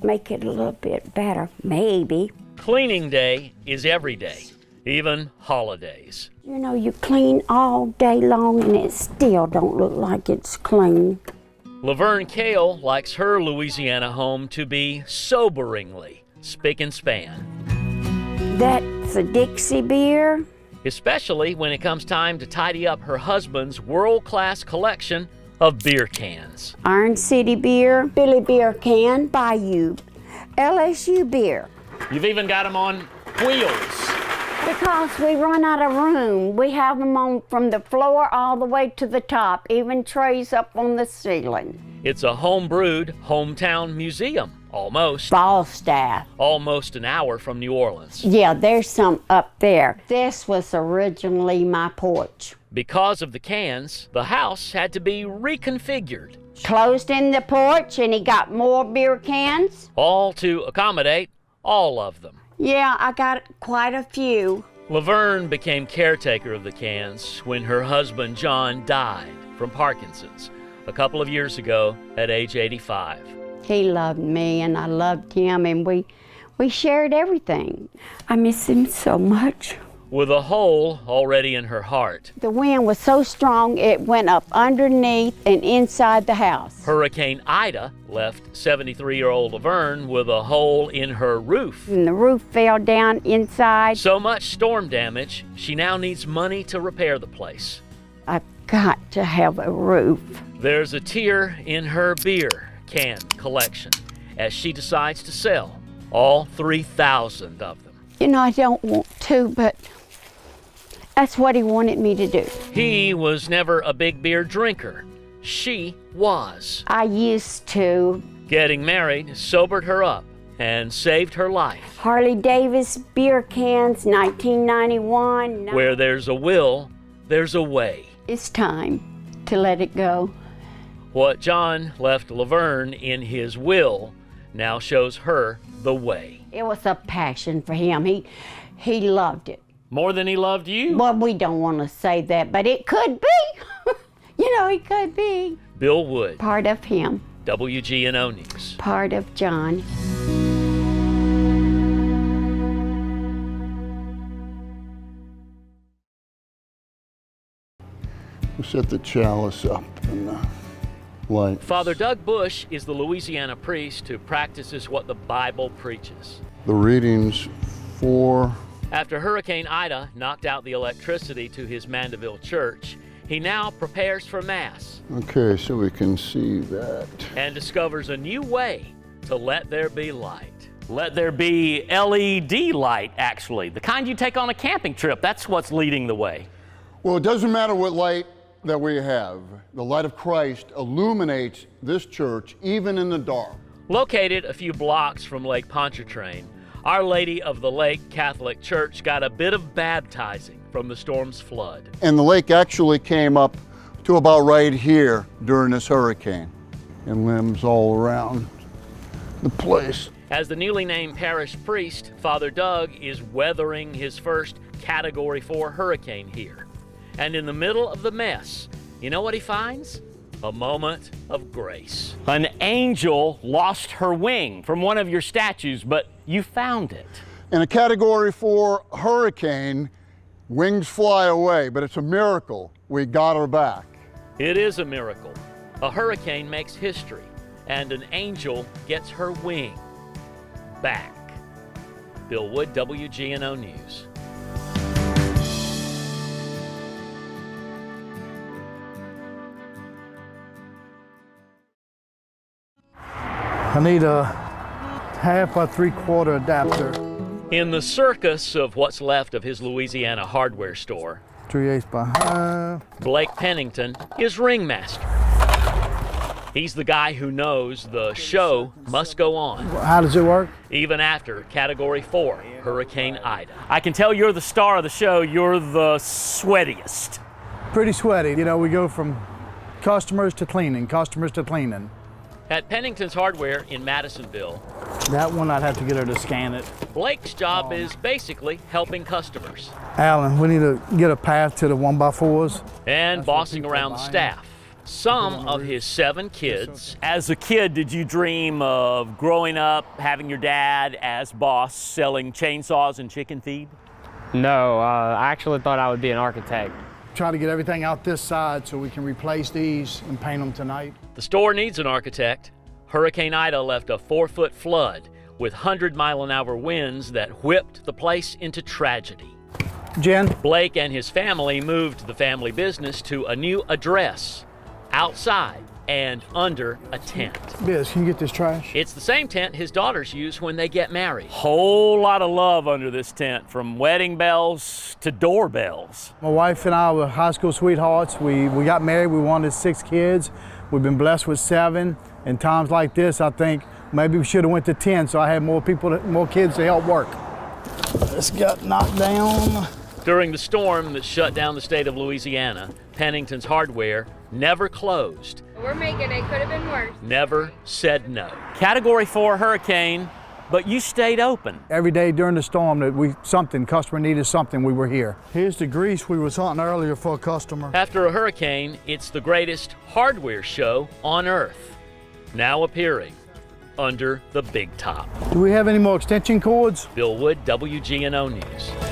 make it a little bit better, maybe. Cleaning day is every day, even holidays. You know, you clean all day long and it still don't look like it's clean. Laverne Kale likes her Louisiana home to be soberingly spick and span. That's a Dixie beer. Especially when it comes time to tidy up her husband's world-class collection of beer cans. Iron City beer, Billy Beer can, Bayou, LSU beer. You've even got them on wheels. Because we run out of room. We have them on from the floor all the way to the top, even trays up on the ceiling. It's a home-brewed hometown museum, almost. Falstaff. Almost an hour from New Orleans. Yeah, there's some up there. This was originally my porch. Because of the cans, the house had to be reconfigured. Closed in the porch and he got more beer cans. All to accommodate all of them. Yeah, I got quite a few. Laverne became caretaker of the cans when her husband John died from Parkinson's a couple of years ago at age 85. He loved me and I loved him, and we shared everything. I miss him so much. With a hole already in her heart. The wind was so strong it went up underneath and inside the house. Hurricane Ida left 73-year-old Laverne with a hole in her roof. And the roof fell down inside. So much storm damage, she now needs money to repair the place. I've got to have a roof. There's a tear in her beer can collection as she decides to sell all 3,000 of them. You know, I don't want to, but that's what he wanted me to do. He was never a big beer drinker. She was. I used to. Getting married sobered her up and saved her life. Harley Davis beer cans, 1991. Where there's a will, there's a way. It's time to let it go. What John left Laverne in his will now shows her the way. It was a passion for him. He loved it. More than he loved you? Well, we don't want to say that, but it could be. You know, it could be. Bill Wood. Part of him. WGNO News. Part of John. We set the chalice up and light. Father Doug Bush is the Louisiana priest who practices what the Bible preaches. The readings for... After Hurricane Ida knocked out the electricity to his Mandeville church, he now prepares for Mass. Okay, so we can see that. And discovers a new way to let there be light. Let there be LED light, actually. The kind you take on a camping trip. That's what's leading the way. Well, it doesn't matter what light that we have. The light of Christ illuminates this church even in the dark. Located a few blocks from Lake Pontchartrain, Our Lady of the Lake Catholic Church got a bit of baptizing from the storm's flood. And the lake actually came up to about right here during this hurricane, and limbs all around the place. As the newly named parish priest, Father Doug is weathering his first Category 4 hurricane here. And in the middle of the mess, you know what he finds? A moment of grace. An angel lost her wing from one of your statues, but you found it. In a Category 4 hurricane, wings fly away, but it's a miracle we got her back. It is a miracle. A hurricane makes history, and an angel gets her wing back. Bill Wood, WGNO News. I need a 1/2 by 3/4 adapter. In the circus of what's left of his Louisiana hardware store, 3/8 by 1/2. Blake Pennington is ringmaster. He's the guy who knows the show must go on. How does it work? Even after Category 4, Hurricane Ida. I can tell you're the star of the show. You're the sweatiest. Pretty sweaty. You know, we go from customers to cleaning, customers to cleaning. At Pennington's Hardware in Madisonville, That one, I'd have to get her to scan it. Blake's job is basically helping customers Alan, we need to get a path to the 1x4s. and bossing around buying. staff some of his 7 kids. As a kid, did you dream of growing up, having your dad as boss, selling chainsaws and chicken feed? No, I actually thought I would be an architect. Try to get everything out this side so we can replace these and paint them tonight. The store needs an architect. Hurricane Ida left a 4-foot flood with 100-mile-an-hour winds that whipped the place into tragedy. Jen? Blake and his family moved the family business to a new address, outside and under a tent. Biz, can you get this trash? It's the same tent his daughters use when they get married. Whole lot of love under this tent, from wedding bells to doorbells. My wife and I were high school sweethearts. We got married, we wanted 6 kids. We've been blessed with 7. In times like this, I think maybe we should have went to 10 so I had more kids to help work. This got knocked down. During the storm that shut down the state of Louisiana, Pennington's Hardware never closed. We're making it. Could have been worse. Never said no. Category 4 hurricane, but you stayed open. Every day during the storm that customer needed something, we were here. Here's the grease we was hunting earlier for a customer. After a hurricane, it's the greatest hardware show on earth. Now appearing under the big top. Do we have any more extension cords? Bill Wood, WGNO News.